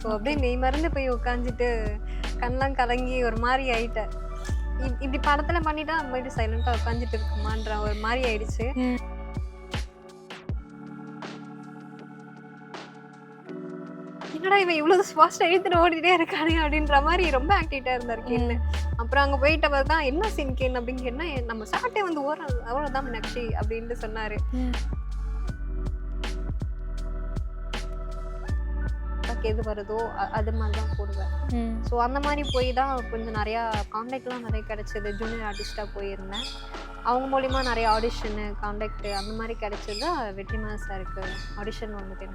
So அப்படியே மெய் மறந்து போய் உட்காந்துட்டு கண்ணெலாம் கலங்கி ஒரு மாதிரி ஆயிட்டேன். இப்படி படத்துல பண்ணிட்டா நம்ம போயிட்டு சைலண்டா உட்காந்துட்டு இருக்குமான்ற ஒரு மாதிரி ஆயிடுச்சு. என்னடா இவன் இவ்வளவு ஃபாஸ்டா இழுத்துட்டு ஓடிட்டே இருக்கானே அப்படின்ற மாதிரி ரொம்ப ஆக்டிவிட்டா இருந்தாரு கேன்னு. அப்புறம் அங்க போயிட்டவர் தான் என்ன சீன் கேன் அப்படின்னு கேட்டா நம்ம சாட்டே வந்து அவ்வளவுதான் மீனாட்சி அப்படின்னு சொன்னாரு. எது வருதோ அது மாதிரி தான் போடுவேன். ஸோ அந்த மாதிரி போய் தான் கொஞ்சம் நிறையா கான்டாக்ட்லாம் நிறைய கிடைச்சது. ஜூனியர் ஆர்டிஸ்டாக போயிருந்தேன். அவங்க மூலிமா நிறைய ஆடிஷனு கான்டாக்ட் அந்த மாதிரி கிடைச்சது தான் வெற்றிமாறன் சாருக்கு ஆடிஷன் வந்துட்டு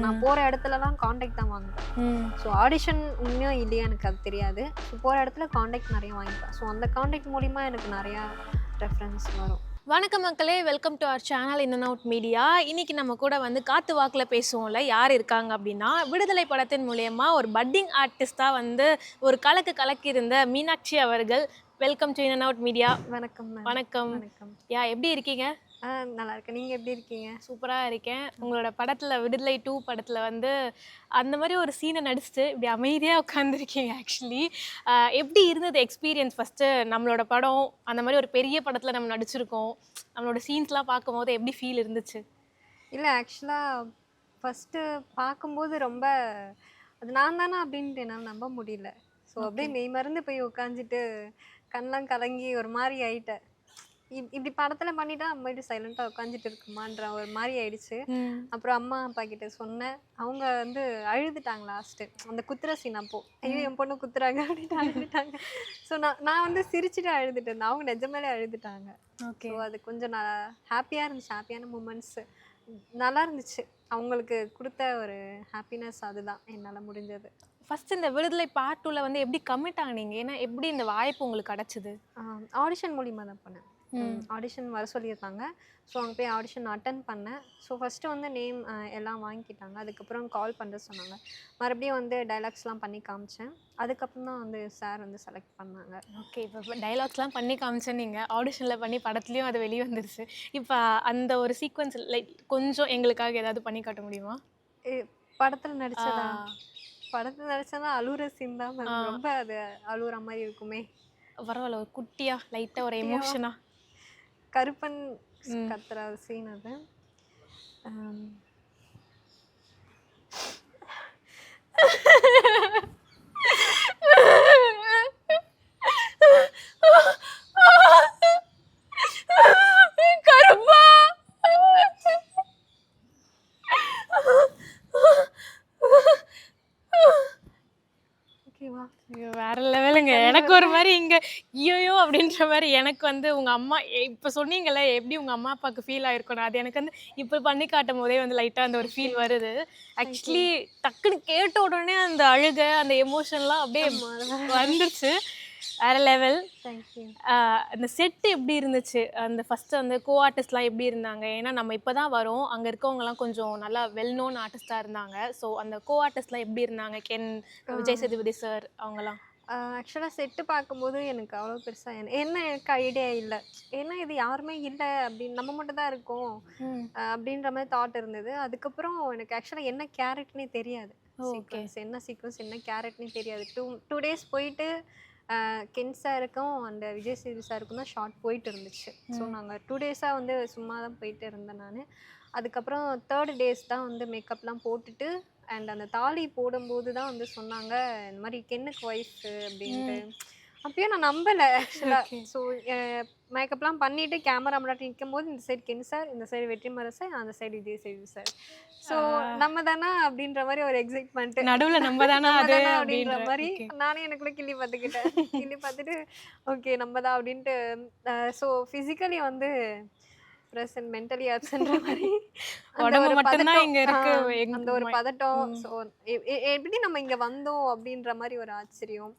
நான் போற இடத்துலலாம் கான்டாக்ட் தான் வாங்குவேன். ஸோ ஆடிஷன் உண்மையா இல்லையா எனக்கு அது தெரியாது. ஸோ போற இடத்துல கான்டாக்ட் நிறைய வாங்கிப்பேன். ஸோ அந்த கான்டாக்ட் மூலிமா எனக்கு நிறையா ரெஃபரன்ஸ் வரும். வணக்கம் மக்களே, welcome to our channel in and out media. இன்னைக்கு நம்ம கூட வந்து காத்து வாக்கில் பேசுவோம்ல, யார் இருக்காங்க அப்படின்னா விடுதலை படத்தின் மூலயமா ஒரு பட்டிங் ஆர்டிஸ்டாக வந்து ஒரு கலக்கி இருந்த மீனாட்சி அவர்கள். Welcome to in and out media. வணக்கம். வணக்கம். யா, எப்படி இருக்கீங்க? நல்லா இருக்கேன். நீங்கள் எப்படி இருக்கீங்க? சூப்பராக இருக்கேன். உங்களோட படத்தில் விடுதலை 2 படத்தில் வந்து அந்த மாதிரி ஒரு சீனை நடிச்சுட்டு இப்படி அமைதியாக உட்காந்துருக்கீங்க. ஆக்சுவலி எப்படி இருந்தது எக்ஸ்பீரியன்ஸ்? ஃபஸ்ட்டு நம்மளோட படம் அந்த மாதிரி ஒரு பெரிய படத்தில் நம்ம நடிச்சிருக்கோம். நம்மளோட சீன்ஸ்லாம் பார்க்கும்போது எப்படி ஃபீல் இருந்துச்சு? இல்லை, ஆக்சுவலாக ஃபஸ்ட்டு பார்க்கும்போது ரொம்ப அது நான் தானே அப்படின்ட்டு என்னால் நம்ப முடியல. ஸோ அப்படியே மெய் மறந்து போய் உட்காந்துட்டு கண்ணெலாம் கலங்கி ஒரு மாதிரி ஆயிட்டேன். இப்படி படத்துல பண்ணிட்டா நம்ம போயிட்டு சைலண்டா உட்காந்துட்டு இருக்குமான்ற ஒரு மாதிரி ஆயிடுச்சு. அப்புறம் அம்மா அப்பா கிட்ட சொன்னேன். அவங்க வந்து அழுதுட்டாங்க லாஸ்ட்டு அந்த குத்துற சீன். அப்போ ஐயோ என் பொண்ணு குத்துறாங்க அப்படின்ட்டு அழுதுட்டாங்க. ஸோ நான் வந்து சிரிச்சுட்டு அழுதுட்டு இருந்தேன். அவங்க நிஜமாலே அழுதுட்டாங்க. ஸோ அது கொஞ்சம் ஹாப்பியாக இருந்துச்சு. ஹாப்பியான மூமெண்ட்ஸு நல்லா இருந்துச்சு. அவங்களுக்கு கொடுத்த ஒரு ஹாப்பினஸ் அதுதான் என்னால் முடிஞ்சது. ஃபஸ்ட் இந்த விடுதலை பார்ட் 2ல வந்து எப்படி கமிட் ஆனீங்க? ஏன்னா எப்படி இந்த வாய்ப்பு உங்களுக்கு கிடச்சிது? ஆடிஷன் மூலிமா தான் பண்ணேன். ஆடிஷன் வர சொல்லியிருந்தாங்க. ஸோ அங்கே போய் ஆடிஷன் அட்டன் பண்ணேன். ஸோ ஃபஸ்ட்டு வந்து நேம் எல்லாம் வாங்கிக்கிட்டாங்க. அதுக்கப்புறம் கால் பண்ண சொன்னாங்க. மறுபடியும் வந்து டைலாக்ஸ்லாம் பண்ணி காமிச்சேன். அதுக்கப்புறம் தான் வந்து சார் வந்து செலக்ட் பண்ணாங்க. ஓகே, இப்போ டைலாக்ஸ்லாம் பண்ணி காமிச்சேன். நீங்கள் ஆடிஷனில் பண்ணி படத்துலேயும் அது வெளியே வந்துருச்சு. இப்போ அந்த ஒரு சீக்வன்ஸ் லைக் கொஞ்சம் எங்களுக்காக ஏதாவது பண்ணி காட்ட முடியுமா? படத்தில் நடிச்சதா? படத்தில் நடிச்சதா அழுகிற சீன் தான். ரொம்ப அது அழுகிற மாதிரி இருக்குமே. பரவாயில்ல, ஒரு குட்டியா லைட்டாக ஒரு எமோஷனா கருப்பன் கத்துற சீன் அது. கருப்பா ஓகேவா? வேற லெவலுங்க. எனக்கு ஒரு மாதிரி இங்கே ஐயோ அப்படின்ற மாதிரி எனக்கு வந்து உங்கள் அம்மா இப்போ சொன்னீங்களே எப்படி உங்கள் அம்மா அப்பாவுக்கு ஃபீல் ஆகிருக்கணும், அது எனக்கு வந்து இப்போ பண்ணி காட்டும் போதே வந்து லைட்டாக அந்த ஒரு ஃபீல் வருது. ஆக்சுவலி டக்குன்னு கேட்ட உடனே அந்த அழுகை அந்த எமோஷன்லாம் அப்படியே வந்துருச்சு. வேற லெவல். அந்த செட்டு எப்படி இருந்துச்சு? அந்த ஃபஸ்ட்டு வந்து கோ ஆர்டிஸ்ட்லாம் எப்படி இருந்தாங்க? ஏன்னா நம்ம இப்போ தான் வரோம், அங்கே இருக்கவங்கலாம் கொஞ்சம் நல்லா வெல் நோன் ஆர்டிஸ்டாக இருந்தாங்க. ஸோ அந்த கோ ஆர்டிஸ்ட்லாம் எப்படி இருந்தாங்க? விஜய் சேதுபதி சார் அவங்கலாம். ஆக்சுவலாக செட்டு பார்க்கும்போது எனக்கு அவ்வளோ பெருசாக என்ன எனக்கு ஐடியா இல்லை. ஏன்னா இது யாருமே இல்லை அப்படின்னு நம்ம மட்டும் தான் இருக்கோம் அப்படின்ற மாதிரி தாட் இருந்தது. அதுக்கப்புறம் எனக்கு ஆக்சுவலாக என்ன கேரக்டர்னே தெரியாது. என்ன சீக்வன்ஸ் என்ன கேரக்டர்னே தெரியாது. டூ டேஸ் போயிட்டு கென் சாருக்கும் அந்த விஜய் சேது சாருக்கும் தான் ஷார்ட் போயிட்டு இருந்துச்சு. ஸோ நாங்கள் 2 டேஸாக வந்து சும்மா தான் போயிட்டு இருந்தேன் நான். அதுக்கப்புறம் 3rd டேஸ் தான் வந்து மேக்கப்லாம் போட்டுட்டு அண்ட் அந்த தாலி போடும்போது தான் வந்து சொன்னாங்க இந்த மாதிரி கென்னுக்கு ஒய்ஃபு அப்படின்ட்டு. அப்பயும் நான் நம்பலை ஆக்சுவலாக. ஸோ மேக்கப்லாம் பண்ணிவிட்டு கேமரா முன்னாடி நிற்கும் போது இந்த சைடு கென் சார், இந்த சைடு வெற்றிமாறன் சார், அந்த side Vijay Sethu sir. So நம்ம தானா அப்படின்ற மாதிரி ஒரு எக்ஸைட்மெண்ட், நடுவில் நம்ம தானா அப்படின்ற மாதிரி நானே எனக்குள்ள கிள்ளி பார்த்துக்கிட்டேன். கிள்ளி பார்த்துட்டு ஓகே நம்ம தான் அப்படின்ட்டு. ஸோ ஃபிசிக்கலி வந்து ப்ரெசன்ட், மென்டலி ஆப்சென்ட்ற மாதிரி அந்த ஒரு பதட்டம். ஸோ எப்படி நம்ம இங்கே வந்தோம் அப்படின்ற மாதிரி ஒரு ஆச்சரியம்.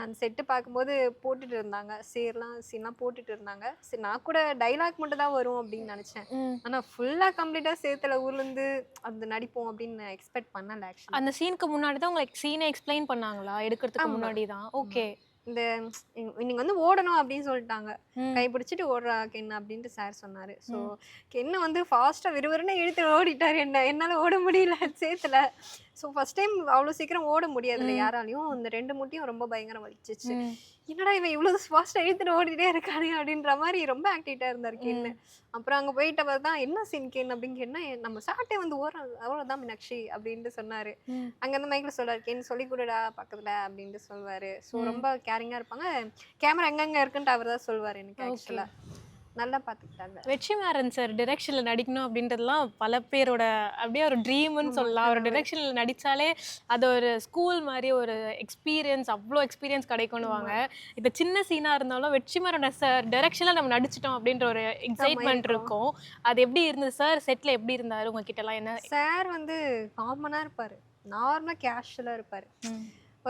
அந்த செட்டு பார்க்கும்போது போட்டுட்டு இருந்தாங்க, சீன்லாம் போட்டுட்டு இருந்தாங்க. சரி நான் கூட டைலாக் மட்டும் தான் வரும் அப்படின்னு நினச்சேன். ஆனால் ஃபுல்லாக கம்ப்ளீட்டாக சேத்துல ஊர்லேருந்து அது நடிப்போம் அப்படின்னு எக்ஸ்பெக்ட் பண்ணல. ஆக்சுவலி அந்த சீனுக்கு முன்னாடி தான் உங்களுக்கு சீனை எக்ஸ்பிளைன் பண்ணாங்களா? எடுக்கிறதுக்கு முன்னாடி தான்? ஓகே. இந்த நீங்க வந்து ஓடணும் அப்படின்னு சொல்லிட்டாங்க. ம். கை பிடிச்சிட்டு ஓடுறா கென் அப்படின்ட்டு சார் சொன்னாரு. ஸோ கென்ன வந்து ஃபாஸ்ட்டாக விறுவிறுன்னு இழுத்து ஓடிட்டாரு என்ன. என்னால் ஓட முடியல சேத்துல. ஸோ ஃபர்ஸ்ட் டைம் அவ்வளோ சீக்கிரம் ஓட முடியாதுல்ல யாராலையும். இந்த 2 முட்டியும் ரொம்ப பயங்கரம் வலிச்சிச்சு. ம். என்னடா இவன் இவ்வளோ ஃபாஸ்ட்டாக இழுத்துட்டு ஓடிட்டே இருக்கானே அப்படின்ற மாதிரி ரொம்ப ஆக்டிவிட்டாக இருந்தார் கென்னு. அப்புறம் அங்கே போயிட்டவர் தான் என்ன சீன் கென் அப்படின்னு கேட்டா நம்ம சாட்டே வந்து ஓடுற அவ்வளோதான் மீனாட்சி அப்படின்ட்டு சொன்னாரு. ம். அங்கேருந்து மைக்கில் சொல்றாரு கென் சொல்லி கொடுடா பக்கத்தில் அப்படின்ட்டு சொல்வாரு. ஸோ ரொம்ப கேரிங்காக இருப்பாங்க. கேமரா எங்கெங்க இருக்குன்ட்டு அவர் தான் சொல்வார் எனக்கு ஆக்சுவலாக. நல்லா பார்த்துக்கிட்டாங்க. வெற்றிமாறன் சார் டிரெக்ஷன்ல நடிக்கணும் அப்படின்றதுலாம் பல பேரோட அப்படியே ஒரு ட்ரீம்னு சொல்லலாம். ஒரு டிரெக்ஷன்ல நடிச்சாலே அது ஒரு ஸ்கூல் மாதிரி ஒரு எக்ஸ்பீரியன்ஸ், அவ்வளோ எக்ஸ்பீரியன்ஸ் கிடைக்கணுவாங்க. இப்போ சின்ன சீனா இருந்தாலும் வெற்றிமாறன் சார் டிரெக்ஷன்ல நம்ம நடிச்சிட்டோம் அப்படின்ற ஒரு எக்ஸைட்மெண்ட் இருக்கும். அது எப்படி இருந்தது சார்? செட்ல எப்படி இருந்தாரு உங்ககிட்ட எல்லாம்? என்ன சார் வந்து காமனாக இருப்பார். நார்மலாக கேஷுவலாக இருப்பார்.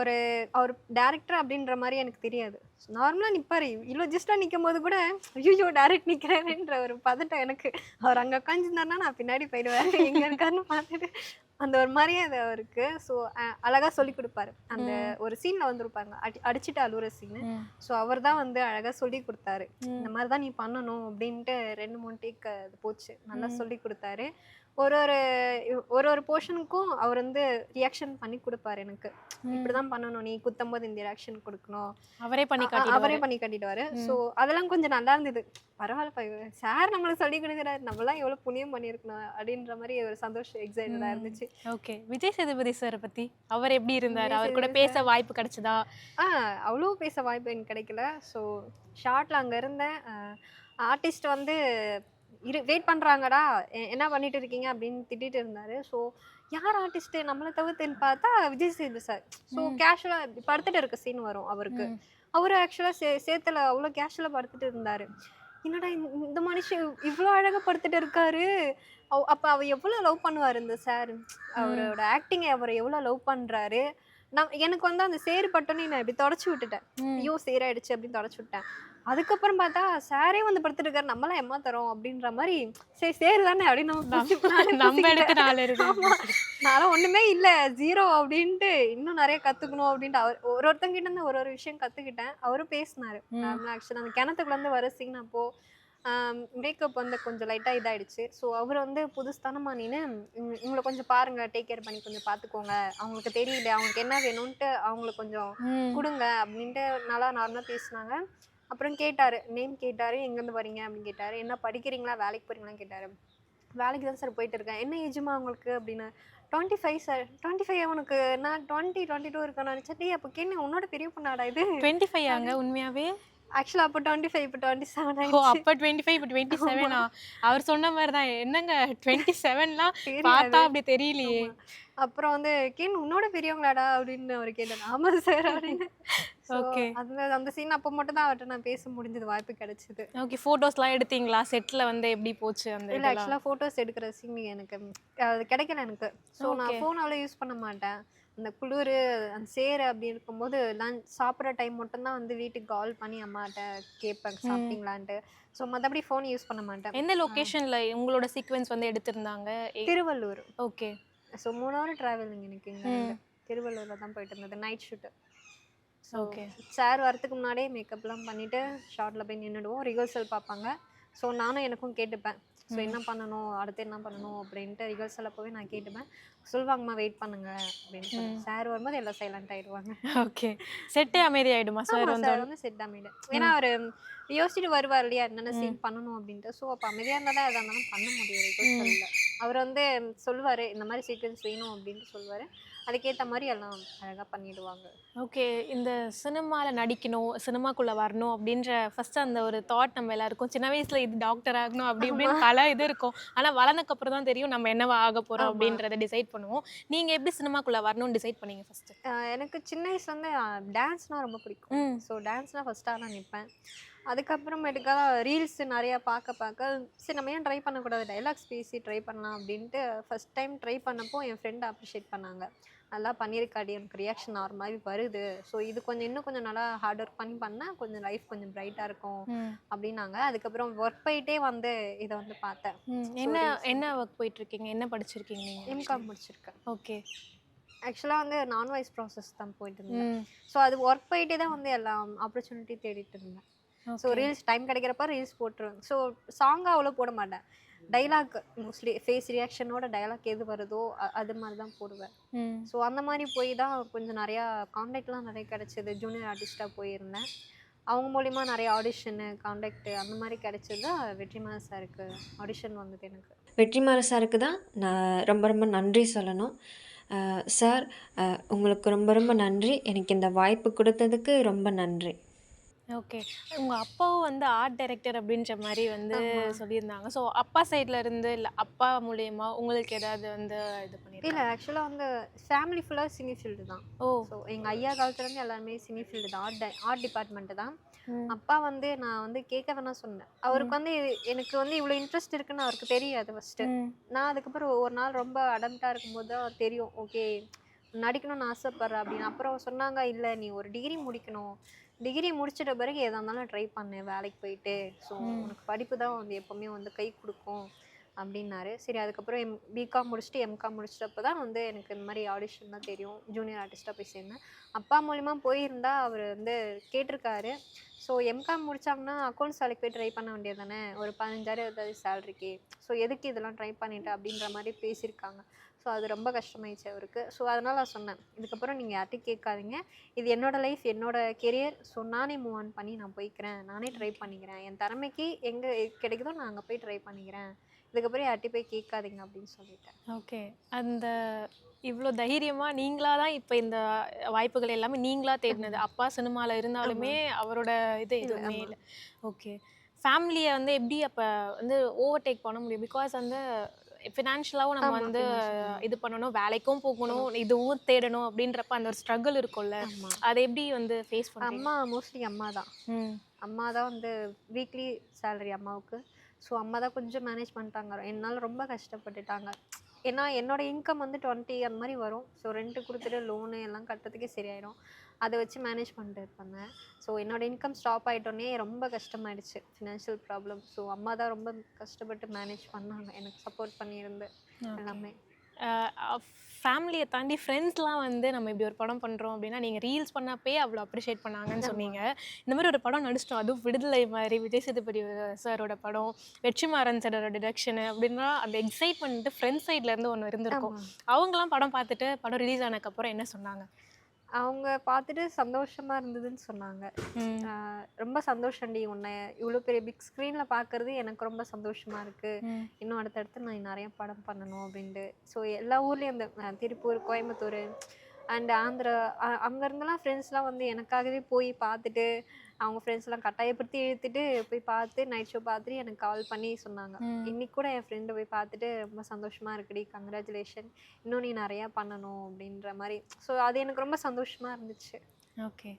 ஒரு அவர் டேரக்டர் அப்படின்ற மாதிரி எனக்கு தெரியாது. நார்மலாக நிற்பார். இவ்வளோ ஜஸ்ட்டாக நிற்கும் போது கூட ஐயோ டேரக்ட் நிற்கிறாருன்ற ஒரு பதட்டம் எனக்கு. அவர் அங்கே உட்காந்துருந்தாருன்னா நான் பின்னாடி போயிடுவேன். எங்கே இருக்காருன்னு பார்த்துட்டு அந்த ஒரு மரியாதை அவருக்கு. ஸோ அழகாக சொல்லி கொடுப்பாரு. அந்த ஒரு சீனில் வந்துருப்பாங்க அடிச்சுட்டு அழுகுற சீனு. ஸோ அவர் தான் வந்து அழகாக சொல்லி கொடுத்தாரு. இந்த மாதிரி தான் நீ பண்ணணும் அப்படின்ட்டு 2-3 டேக் அது போச்சு. நல்லா சொல்லி கொடுத்தாரு. ஒரு ஒரு போர்ஷனுக்கும் அவர் வந்து ரியாக்ஷன் பண்ணி கொடுப்பாரு எனக்கு. இப்படிதான் பண்ணணும், நீ குத்தும் போது இந்த ரியாக்ஷன் கொடுக்கணும். அவரே பண்ணி அவரே பண்ணி காட்டிடுவாரு. ஸோ அதெல்லாம் கொஞ்சம் நல்லா இருந்தது. பரவாயில்ல சார் நம்மளுக்கு சொல்லி கொடுக்குறாரு, நம்மளாம் எவ்வளவு புண்ணியம் பண்ணியிருக்கணும் அப்படின்ற மாதிரி ஒரு சந்தோஷம் எக்ஸைட்டடா இருந்துச்சு. ஓகே. விஜய் சேதுபதி சாரை பத்தி அவர் எப்படி இருந்தாரு? அவர் கூட பேச வாய்ப்பு கிடைச்சதா? அவ்வளோ பேச வாய்ப்பு எனக்கு கிடைக்கல. ஸோ ஷார்ட்ல அங்கே இருந்தேன். ஆர்டிஸ்ட் வந்து வெயிட் பண்ணுறாங்கடா என்ன பண்ணிட்டு இருக்கீங்க அப்படின்னு திட்டிட்டு இருந்தாரு. ஸோ யார் ஆர்டிஸ்ட்டு நம்மளை தவிர்த்துன்னு பார்த்தா விஜய் சேது சார். ஸோ கேஷுவலாக படுத்துட்டு இருக்க சீன் வரும் அவருக்கு. அவர் ஆக்சுவலாக சேத்துல அவ்வளோ கேஷுவலாக படுத்துட்டு இருந்தார். என்னடா இந்த மனுஷன் இவ்வளோ அழகாக படுத்துட்டு இருக்காரு. அப்போ அவர் எவ்வளோ லவ் பண்ணுவார் இந்த சார். அவரோட ஆக்டிங்கை அவர் எவ்வளோ லவ் பண்ணுறாரு. எனக்கு வந்து அந்த சேரு பட்டோன்னே நான் இப்படி தொடச்சி விட்டுட்டேன். ஐயோ சேராயிடுச்சு அப்படின்னு தொடச்சி விட்டேன். அதுக்கப்புறம் பார்த்தா சாரே வந்து படுத்துட்டு இருக்காரு, நம்மளாம் எம்மா தரோம் அப்படின்ற மாதிரி. சரி சேரு தானே அப்படின்னு நம்ம எடுத்து 4 இருக்கு. நானும் ஒண்ணுமே இல்லை 0 அப்படின்ட்டு இன்னும் நிறைய கத்துக்கணும் அப்படின்ட்டு அவர் ஒருத்தங்கிட்ட இருந்து ஒரு விஷயம் கத்துக்கிட்டேன். அவரும் பேசினாரு. ஆக்சுவலா அந்த கிணத்துக்குள்ள இருந்து வர சீன் அப்போ மேக்கப் வந்து கொஞ்சம் லைட்டாக இதாகிடுச்சு. ஸோ அவர் வந்து புதுஸ்தானமா நீனு இவங்களை கொஞ்சம் பாருங்க, டேக் கேர் பண்ணி கொஞ்சம் பார்த்துக்கோங்க, அவங்களுக்கு தெரியல அவங்களுக்கு என்ன வேணும்ன்ட்டு அவங்களுக்கு கொஞ்சம் கொடுங்க அப்படின்ட்டு நல்லா நார்மலாக பேசினாங்க. அப்புறம் கேட்டார், நேம் கேட்டார், எங்கேருந்து வரீங்க அப்படின்னு கேட்டார். என்ன படிக்கிறீங்களா வேலைக்கு போகிறீங்களான்னு கேட்டார். வேலைக்கு தான் சார் போயிட்டு இருக்கேன். என்ன ஏஜுமா உங்களுக்கு அப்படின்னு. 25 சார். 25 அவனுக்கு நான் 20-22 இருக்கேன் நினச்சேன். டே அப்போ கேன்னு உன்னோட பெரிய பொண்ணாடா இது. 25 ஆங்க உண்மையாவே? ஆக்சுவலா அப்போ 25 இப்போ 27 ஓ அப்போ 25 இப்போ 27 அவர் சொன்ன மாதிரி தான். என்னங்க 27லாம் பார்த்தா அப்படி தெரியலையே. அப்புறம் வந்து கேன் உன்னோட பெரியவங்களாடா அப்படின்னு அவர் கேட்டார். ஆமா சார் அப்படின்னு. ஓகே. அந்த சீன் அப்போ மட்டும் தான் அவர்கிட்ட நான் பேச முடிஞ்சது, வாய்ப்பு கிடைச்சது. ஓகே. ஃபோட்டோஸ்லாம் எடுத்தீங்களா? செட்ல வந்து எப்படி போச்சு அந்த? இல்லை ஆக்சுவலாக ஃபோட்டோஸ் எடுக்கிற சீன் எனக்கு அது கிடைக்கல எனக்கு. ஸோ நான் ஃபோன் அவ்வளோ யூஸ் பண்ண மாட்டேன். அந்த குளிர் அந்த சேரு அப்படி இருக்கும்போது லஞ்ச் சாப்பிட்ற டைம் மட்டும்தான் வந்து வீட்டுக்கு கால் பண்ணி அம்மாட்ட கேட்பேன் சாப்பிட்டீங்களான்ட்டு. ஸோ மற்றபடி ஃபோன் யூஸ் பண்ண மாட்டேன். எந்த லொக்கேஷன்ல உங்களோட சீக்வென்ஸ் வந்து எடுத்திருந்தாங்க? Thiruvallur. Okay. So 3 hour travelling எனக்கு இங்கே திருவள்ளூரில் தான் போயிட்டு இருந்தது night shoot. So okay. Sir வரத்துக்கு முன்னாடியே மேக்கப்லாம் பண்ணிவிட்டு ஷார்ட்டில் போய் நின்றுடுவோம். ரிஹர்சல் பார்ப்பாங்க. ஸோ நானும் எனக்கும் கேட்டுப்பேன். ஸோ என்ன பண்ணணும் அடுத்து என்ன பண்ணணும் அப்படின்ட்டு ரிஹர்சல் அப்போவே நான் கேட்டுப்பேன். சொல்லுவாங்கம்மா வெயிட் பண்ணுங்க அப்படின்னு. சார் வரும்போது எல்லாம் சைலண்ட் ஆகிடுவாங்க. ஓகே. செட்டே அமைதி ஆகிடுமா சார் வந்து செட் அமைதி. ஏன்னா அவர் யோசிச்சுட்டு வருவார் இல்லையா என்னென்ன சீன் பண்ணணும் அப்படின்ட்டு. ஸோ அப்போ அமைதியாக இருந்தால் தான் எதாக இருந்தாலும் பண்ண முடியும் ரிஹர்சலில். அவர் வந்து சொல்லுவார் இந்த மாதிரி சீக்வன்ஸ் வேணும் அப்படின்ட்டு சொல்லுவார். அதுக்கேற்ற மாதிரி எல்லாம் அழகாக பண்ணிடுவாங்க. ஓகே. இந்த சினிமாவில் நடிக்கணும், சினிமாக்குள்ளே வரணும் அப்படின்ற ஃபஸ்ட்டு அந்த ஒரு தாட் நம்ம எல்லாருக்கும் சின்ன வயசில் இது டாக்டர் ஆகணும் அப்படி இப்படின்னு பல இது இருக்கும். ஆனால் வளர்ந்தக்கப்புறம் தான் தெரியும் நம்ம என்னவா ஆக போகிறோம் அப்படின்றத டிசைட் பண்ணுவோம். நீங்கள் எப்படி சினிமாக்குள்ளே வரணும்னு டிசைட் பண்ணீங்க ஃபஸ்ட்டு? எனக்கு சின்ன வயசுலேருந்து டான்ஸ்னால் ரொம்ப பிடிக்கும். ஸோ டான்ஸ்னால் ஃபஸ்ட்டாக நான் நிற்பேன். அதுக்கப்புறமேட்டுக்கா ரீல்ஸ் நிறையா பார்க்க சரி நம்ம ஏன் ட்ரை பண்ணக்கூடாது, டைலாக்ஸ் பேசி ட்ரை பண்ணலாம் அப்படின்ட்டு ஃபஸ்ட் டைம் ட்ரை பண்ணப்போ என் ஃப்ரெண்ட் அப்ரிஷியேட் பண்ணாங்க. நல்லா பண்ணியிருக்காடி, எனக்கு ரியாக்ஷன் நார்மலாகவே வருது. ஸோ இது இன்னும் கொஞ்சம் நல்லா ஹார்ட் ஒர்க் பண்ணால் கொஞ்சம் லைஃப் கொஞ்சம் பிரைட்டாக இருக்கும் அப்படின்னாங்க. அதுக்கப்புறம் ஒர்க் போயிட்டே வந்து இதை வந்து பார்த்தேன். என்ன ஒர்க் போயிட்டுருக்கீங்க? என்ன படிச்சிருக்கீங்க நீங்கள்? எம்காம் முடிச்சிருக்கேன். ஓகே. ஆக்சுவலாக வந்து நான் வாய்ஸ் ப்ராசஸ் தான் போயிட்டு இருந்தேன். ம். ஸோ அது ஒர்க் போயிட்டே தான் வந்து எல்லா ஆப்பர்ச்சுனிட்டி தேடிட்டு இருந்தேன். So okay. ரீல்ஸ் டைம் கிடைக்கிறப்ப ரீல்ஸ் போட்டுருவேன். ஸோ சாங்காக அவ்வளோ போட மாட்டேன். டைலாக் மோஸ்ட்லி ஃபேஸ் ரியாக்ஷனோட டைலாக் எது வருதோ அது மாதிரி தான் போடுவேன். ம். ஸோ அந்த மாதிரி போய் தான் கொஞ்சம் நிறையா காண்டாக்ட்லாம் நிறைய கிடச்சிது. ஜூனியர் ஆர்டிஸ்ட்டாக போயிருந்தேன். அவங்க மூலிமா நிறைய ஆடிஷனு காண்டாக்ட் அந்த மாதிரி கிடச்சது தான் வெற்றிமாறன் சாருக்கு ஆடிஷன் வந்தது எனக்கு. வெற்றிமாறன் சாருக்கு தான் நான் ரொம்ப ரொம்ப நன்றி சொல்லணும். சார், உங்களுக்கு ரொம்ப ரொம்ப நன்றி. எனக்கு இந்த வாய்ப்பு கொடுத்ததுக்கு ரொம்ப நன்றி. ஓகே. உங்க அப்பாவும் வந்து ஆர்ட் டைரக்டர் அப்படின்ற மாரி வந்து ஆமா. சொல்லியிருந்தாங்க. ஸோ அப்பா சைட்ல இருந்து இல்ல அப்பா மூலியமா உங்களுக்கு ஏதாவது வந்து இது இல்ல பண்ணியிருக்காங்க? ஆக்சுவலாக வந்து ஃபேமிலி ஃபுல்லாக சினி ஃபீல்டு தான். ஓ! ஸோ எங்கள் ஐயா காலத்துலேருந்து எல்லாருமே சினி ஃபீல்டு தான். ஆர்ட் டிபார்ட்மெண்ட்டு தான். ம். அப்பா வந்து நான் வந்து கேட்க வேணா சொன்னேன். அவருக்கு வந்து எனக்கு வந்து இவ்வளோ இன்ட்ரெஸ்ட் இருக்குன்னு அவருக்கு தெரியாது ஃபஸ்ட்டு. ம். நான் அதுக்கப்புறம் ஒரு நாள் ரொம்ப அடம்ப்டாக இருக்கும்போது தான் தெரியும். ஓகே, நடிக்கணும்னு ஆசைப்பட்றேன் அப்படின்னு. அப்புறம் சொன்னாங்க, இல்லை நீ ஒரு டிகிரி முடிக்கணும். டிகிரி முடிச்சிட்ட பிறகு எதா இருந்தாலும் ட்ரை பண்ணு வேலைக்கு போயிட்டு. ஸோ உனக்கு படிப்பு தான் வந்து எப்போவுமே வந்து கை கொடுக்கும் அப்படின்னாரு. சரி, அதுக்கப்புறம் பிகாம் முடிச்சுட்டு எம்காம் முடிச்சிட்டப்போ தான் வந்து எனக்கு இந்த மாதிரி ஆடிஷன்லாம் தெரியும். ஜூனியர் ஆர்டிஸ்ட்டாக போய் சேர்ந்தேன். அப்பா மூலிமா போயிருந்தா அவர் வந்து கேட்டிருக்காரு. ஸோ எம்காம் முடிச்சாங்கன்னா அக்கௌண்ட்ஸ் வேலைக்கு போய் ட்ரை பண்ண வேண்டியது தானே, ஒரு 15,000 ஏதாவது சேலரிக்கு. ஸோ எதுக்கு இதெல்லாம் ட்ரை பண்ணிட்டு அப்படின்ற மாதிரி பேசியிருக்காங்க. ஸோ அது ரொம்ப கஷ்டமாயிடுச்சு அவருக்கு. ஸோ அதனால் நான் சொன்னேன், இதுக்கப்புறம் நீங்கள் யார்ட்டையும் கேட்காதீங்க, இது என்னோட லைஃப், என்னோட கெரியர். ஸோ நானே மூவ் ஆன் பண்ணி நான் போய்க்கிறேன், நானே ட்ரை பண்ணிக்கிறேன், என் திறமைக்கு எங்கே கிடைக்குதோ நான் அங்கே போய் ட்ரை பண்ணிக்கிறேன், இதுக்கப்புறம் யார்ட்டையும் போய் கேட்காதீங்க அப்படின்னு சொல்லிட்டேன். ஓகே. அந்த இவ்ளோ தைரியமா நீங்களா தான் இப்ப இந்த வாய்ப்புகள் எல்லாமே நீங்களா தேடினது. அப்பா சினிமால இருந்தாலுமே அவரோட இது எதுவுமே ஆமா. இல்ல. ஓகே. ஃபேமிலிய வந்து எப்படி அப்ப வந்து ஓவர்டேக் பண்ண முடியும்? பிகாஸ் வந்து ஃபினான்ஷியலாவும் நம்ம ஆமா, வந்து financial. இது பண்ணணும், வேலைக்கும் போகணும், இதுவும் தேடணும் அப்படின்றப்ப அந்த ஒரு ஸ்ட்ரகிள் இருக்கும்ல. ஆமா. அத எப்படி வந்து ஃபேஸ் பண்றீங்க? அம்மா மோஸ்ட்லி அம்மா தான். ம். அம்மா தான் வந்து வீக்லி சேலரி அம்மாவுக்கு. ஸோ அம்மா தான் கொஞ்சம் மேனேஜ் பண்ணிட்டாங்க. என்னால் ரொம்ப கஷ்டப்பட்டுட்டாங்க. ஏன்னா என்னோட இன்கம் வந்து 20 அந்த மாதிரி வரும். ஸோ ரெண்ட்டு கொடுத்துட்டு லோனு எல்லாம் கட்டுறதுக்கே சரியாயிடும். அதை வச்சு மேனேஜ் பண்ணிட்டு இருப்பாங்க. ஸோ என்னோட இன்கம் ஸ்டாப் ஆகிட்டோன்னே ரொம்ப கஷ்டமாயிடுச்சு, ஃபினான்ஷியல் ப்ராப்ளம். ஸோ அம்மா தான் ரொம்ப கஷ்டப்பட்டு மேனேஜ் பண்ணாங்க, எனக்கு சப்போர்ட் பண்ணியிருந்து எல்லாமே. ஃபேமிலியை தாண்டி ஃப்ரெண்ட்ஸ்லாம் வந்து நம்ம இப்படி ஒரு படம் பண்ணுறோம் அப்படின்னா நீங்கள் ரீல்ஸ் பண்ணப்பே அவ்வளோ அப்ரிஷியேட் பண்ணாங்கன்னு சொன்னீங்க. இந்த மாதிரி ஒரு படம் நடிச்சிட்டோம், அதுவும் விடுதலை மாதிரி விஜய் சேதுபதி சாரோட படம், வெற்றிமாறன் சாரோட டிரெக்ஷனு அப்படின்னா அந்த எக்ஸைட்மெண்ட்டு ஃப்ரெண்ட்ஸ் சைட்லேருந்து ஒன்று இருந்திருக்கும். ஆமா. அவங்களாம் படம் பார்த்துட்டு படம் ரிலீஸ் ஆனதுக்கப்புறம் என்ன சொன்னாங்க? அவங்க பார்த்துட்டு சந்தோஷமா இருந்ததுன்னு சொன்னாங்க. ம். ரொம்ப சந்தோஷம்டி, உன்னை இவ்வளோ பெரிய பிக் ஸ்க்ரீனில் பார்க்குறது எனக்கு ரொம்ப சந்தோஷமா இருக்கு. ம். இன்னும் அடுத்தடுத்து நான் நிறைய படம் பண்ணணும் அப்படின்ட்டு. ஸோ எல்லா ஊர்லேயும் இந்த திருப்பூர், கோயம்புத்தூர் அண்ட் ஆந்திரா அங்கேருந்துலாம் ஃப்ரெண்ட்ஸ்லாம் வந்து எனக்காகவே போய் பார்த்துட்டு, அவங்க ஃப்ரெண்ட்ஸ்லாம் கட்டாயப்படுத்தி இழுத்துட்டு போய் பார்த்து நைட் ஷோ பார்த்துட்டு எனக்கு கால் பண்ணி சொன்னாங்க. ம். இன்னைக்கு கூட என் ஃப்ரெண்டு போய் பார்த்துட்டு, ரொம்ப சந்தோஷமா இருக்குடி, கங்க்ராச்சுலேஷன், இன்னும் நீ நிறையா பண்ணணும் அப்படின்ற மாதிரி. ஸோ அது எனக்கு ரொம்ப சந்தோஷமா இருந்துச்சு. ஓகே.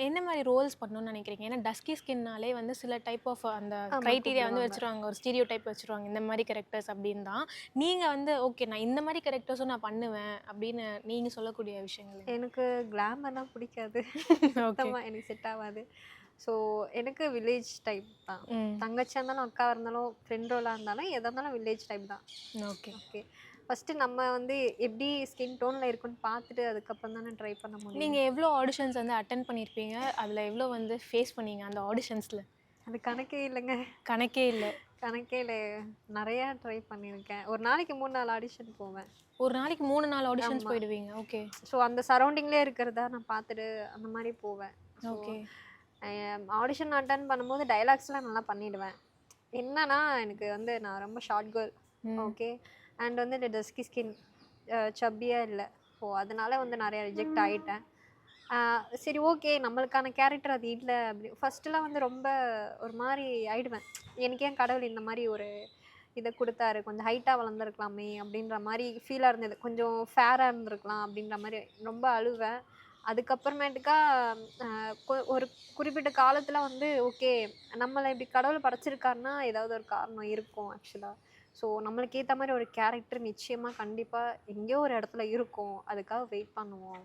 என்ன மாதிரி ரோல்ஸ் பண்ணணும்னு நினைக்கிறீங்க? ஏன்னா டஸ்கி ஸ்கின்னாலே வந்து சில டைப் ஆஃப் அந்த ஆமா, க்ரைட்டீரியா வந்து கூப்பிடுவாங்க. வச்சுருவாங்க, ஒரு ஸ்டீரியோ டைப் வச்சுருவாங்க, இந்த மாதிரி கேரக்டர்ஸ் அப்படின்னு தான். நீங்கள் வந்து ஓகே நான் இந்த மாதிரி கேரக்டர்ஸும் நான் பண்ணுவேன் அப்படின்னு நீங்கள் சொல்லக்கூடிய விஷயங்கள் என்ன? எனக்கு கிளாமர்லாம் பிடிக்காது. ஓகே. சுத்தமாக எனக்கு செட் ஆகாது. ஸோ எனக்கு வில்லேஜ் டைப் தான். ம். தங்கச்சியாக இருந்தாலும், அக்காவாக இருந்தாலும், ஃப்ரெண்ட் ரோலாக இருந்தாலும், எதாக இருந்தாலும் வில்லேஜ் டைப் தான். ஓகே. ஓகே. ஃபஸ்ட்டு நம்ம வந்து எப்படி ஸ்கின் டோனில் இருக்குன்னு பார்த்துட்டு அதுக்கப்புறம் தானே ட்ரை பண்ண முடியும். நீங்கள் எவ்வளோ ஆடிஷன்ஸ் வந்து அட்டன் பண்ணியிருப்பீங்க? அதில் எவ்வளோ வந்து ஃபேஸ் பண்ணீங்க அந்த ஆடிஷன்ஸில்? அது கணக்கே இல்லைங்க. கணக்கே இல்லை. கணக்கே இல்லை. நிறையா ட்ரை பண்ணியிருக்கேன். ஒரு நாளைக்கு 3-4 ஆடிஷன் போவேன். ஒரு நாளைக்கு 3-4 ஆடிஷன்ஸ் ஆமா. போயிடுவீங்க. ஓகே. ஸோ அந்த சரௌண்டிங்லேயே இருக்கிறதா நான் பார்த்துட்டு அந்த மாதிரி போவேன். So okay. ஆடிஷன் அட்டன் பண்ணும்போது டைலாக்ஸ்லாம் நல்லா பண்ணிடுவேன். என்னன்னா எனக்கு வந்து நான் ரொம்ப ஷார்ட் கேர்ள். ம். ஓகே. அண்ட் வந்து இந்த டஸ்கி ஸ்கின், சப்பியாக இல்லை. ஸோ அதனால வந்து நிறைய ரிஜெக்ட் ஆகிட்டேன். சரி, ஓகே, நம்மளுக்கான கேரக்டர் அது இல்லை அப்படி ஃபஸ்ட்டுலாம் வந்து ரொம்ப ஒரு மாதிரி ஆயிடுவேன். எனக்கு ஏன் கடவுள் இந்த மாதிரி ஒரு இதை கொடுத்தாரு, கொஞ்சம் ஹைட்டாக வளர்ந்துருக்கலாமே அப்படின்ற மாதிரி ஃபீலாக இருந்தது. கொஞ்சம் ஃபேராக இருந்திருக்கலாம் அப்படின்ற மாதிரி ரொம்ப அழுவேன். அதுக்கப்புறமேட்டுக்கா ஒரு குறிப்பிட்ட காலத்தில் வந்து ஓகே, நம்மளை இப்படி கடவுள் படைச்சிருக்காருன்னா ஏதாவது ஒரு காரணம் இருக்கும் ஆக்சுவலாக. ஸோ நம்மளுக்கு ஏற்ற மாதிரி ஒரு கேரக்டர் நிச்சயமாக கண்டிப்பாக எங்கேயோ ஒரு இடத்துல இருக்கும், அதுக்காக வெயிட் பண்ணுவோம்.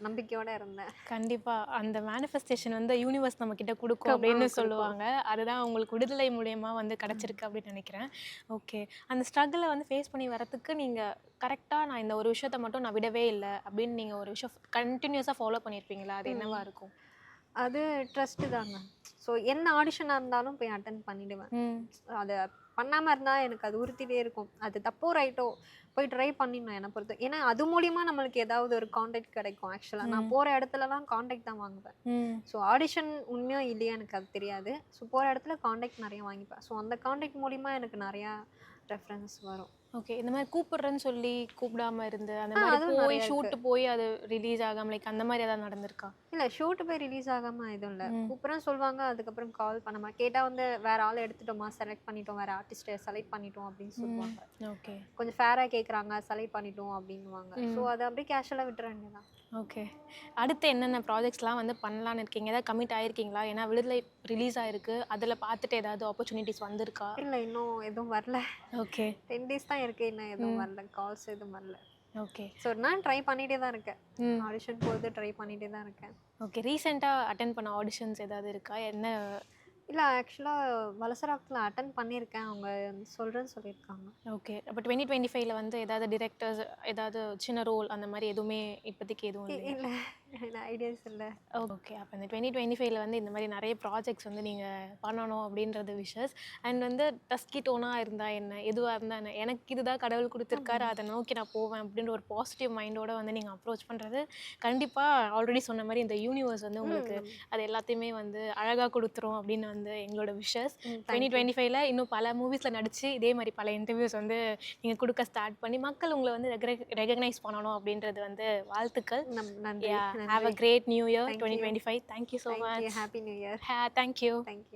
நம்பிக்கையோட இருந்தேன். கண்டிப்பாக அந்த மேனிஃபெஸ்டேஷன் வந்து யூனிவர்ஸ் நம்ம கிட்ட கொடுக்கும் அப்படின்னு கொடுக்கும். சொல்லுவாங்க. அதுதான் உங்களுக்கு விடுதலை மூலியமா வந்து கிடச்சிருக்கு அப்படின்னு நினைக்கிறேன். ஓகே. அந்த ஸ்ட்ரகிளை வந்து ஃபேஸ் பண்ணி வரத்துக்கு நீங்கள் கரெக்டாக நான் இந்த ஒரு விஷயத்த மட்டும் நான் விடவே இல்லை அப்படின்னு நீங்கள் ஒரு விஷயம் கண்டினியூஸாக ஃபாலோ பண்ணியிருப்பீங்களா? அது என்னவா இருக்கும்? அது ட்ரஸ்ட்டு தாங்க. ஸோ என்ன ஆடிஷனாக இருந்தாலும் போய் அட்டன் பண்ணிடுவேன். ம் அதை பண்ணாமல் இருந்தால் எனக்கு அது உறுத்திட்டே இருக்கும். அது தப்போ ரைட்டோ போய் ட்ரை பண்ணிடணும் என்னை பொறுத்து. ஏன்னா அது மூலிமா நம்மளுக்கு ஏதாவது ஒரு காண்டாக்ட் கிடைக்கும். ஆக்சுவலாக நான் போகிற இடத்துலலாம் காண்டாக்ட் தான் வாங்குவேன். ம் ஸோ ஆடிஷன் உண்மையோ இல்லையா எனக்கு அது தெரியாது. ஸோ போகிற இடத்துல காண்டாக்ட் நிறைய வாங்கிப்பேன். ஸோ அந்த காண்டாக்ட் மூலிமா எனக்கு நிறையா ரெஃபரன்ஸ் வரும். ஓகே. இந்த மாதிரி கூப்பிடுறேன்னு சொல்லி கூப்பிடாம இருந்து அந்த ஆ, மாதிரி அதுவும் போய் நிறைய இருக்கு. ஷூட்டு போய் அது ரிலீஸ் ஆகாம லைக் அந்த மாதிரி ஏதாவது நடந்திருக்கா? இல்லை ஷூட்டு போய் ரிலீஸ் ஆகாமல் எதுவும் இல்லை. ம். கூப்பிட்றேன்னு சொல்லுவாங்க. அதுக்கப்புறம் கால் பண்ணாம கேட்டால் வந்து வேற ஆள் எடுத்துட்டோமா, செலக்ட் பண்ணிட்டோம், வேற ஆர்டிஸ்ட்டை செலக்ட் பண்ணிட்டோம் அப்படின்னு சொல்லுவாங்க. ஓகே கொஞ்சம் ஃபேராக கேட்குறாங்க, செலக்ட் பண்ணிட்டோம் அப்படின்னுவாங்க. ஸோ அதை அப்படியே கேஷுவலாக விட்டுற வேண்டியதான். ஓகே. அடுத்து என்னென்ன ப்ராஜெக்ட்ஸ்லாம் வந்து பண்ணலான்னு இருக்கீங்க? ஏதாவது கமிட் ஆயிருக்கீங்களா? ஏன்னா விடுதலை ரிலீஸ் ஆயிருக்கு. அதில் பார்த்துட்டு ஏதாவது ஆப்பர்ச்சுனிட்டிஸ் வந்திருக்கா? இல்லை இன்னும் எதுவும் வரல. ஓகே 10 days தான் இருக்கு. இன்னும் எதுவும் வரல. கால்ஸ் எதுவும் வரல. ஓகே. ஸோ நான் ட்ரை பண்ணிகிட்டே தான் இருக்கேன். ம் ஆடிஷன் போகிறது ட்ரை பண்ணிகிட்டே தான் இருக்கேன். ஓகே. ரீசெண்டாக அட்டென்ட் பண்ண ஆடிஷன்ஸ் ஏதாவது இருக்கா? என்ன? இல்லை ஆக்சுவலாக வலசராக்டில் அட்டன் பண்ணியிருக்கேன். அவங்க சொல்கிறேன்னு சொல்லியிருக்காங்க. ஓகே. அப்போ 2025ல வந்து ஏதாவது டிரெக்டர்ஸ் ஏதாவது சின்ன ரோல் அந்த மாதிரி எதுவுமே இப்போதைக்கு எதுவும் இல்லை? இல்லை ஐடியாஸ் இல்லை. ஓகே. அப்போ இந்த 2025ல வந்து இந்த மாதிரி நிறைய ப்ராஜெக்ட்ஸ் வந்து நீங்கள் பண்ணணும் அப்படின்றது விஷஸ். அண்ட் வந்து டஸ்கி டோனாக இருந்தால் என்ன, எதுவாக இருந்தால் என்ன, எனக்கு இதுதான் கடவுள் கொடுத்துருக்காரு, அதை நோக்கி நான் போவேன் அப்படின்ற ஒரு பாசிட்டிவ் மைண்டோட வந்து நீங்கள் அப்ரோச் பண்ணுறது கண்டிப்பாக ஆல்ரெடி சொன்ன மாதிரி இந்த யூனிவர்ஸ் வந்து உங்களுக்கு அது எல்லாத்தையுமே வந்து அழகாக கொடுத்துரும் அப்படின்னு வந்து எங்களோட விஷஸ். 2025ல இன்னும் பல மூவிஸில் நடித்து இதே மாதிரி பல இன்டர்வியூஸ் வந்து நீங்கள் கொடுக்க ஸ்டார்ட் பண்ணி மக்கள் உங்களை வந்து ரெகக்னைஸ் பண்ணணும் அப்படின்றது வந்து வாழ்த்துக்கள். நன்றி. Have a great new year 2025. Thank you so much. Happy New Year. Thank you. Thank you.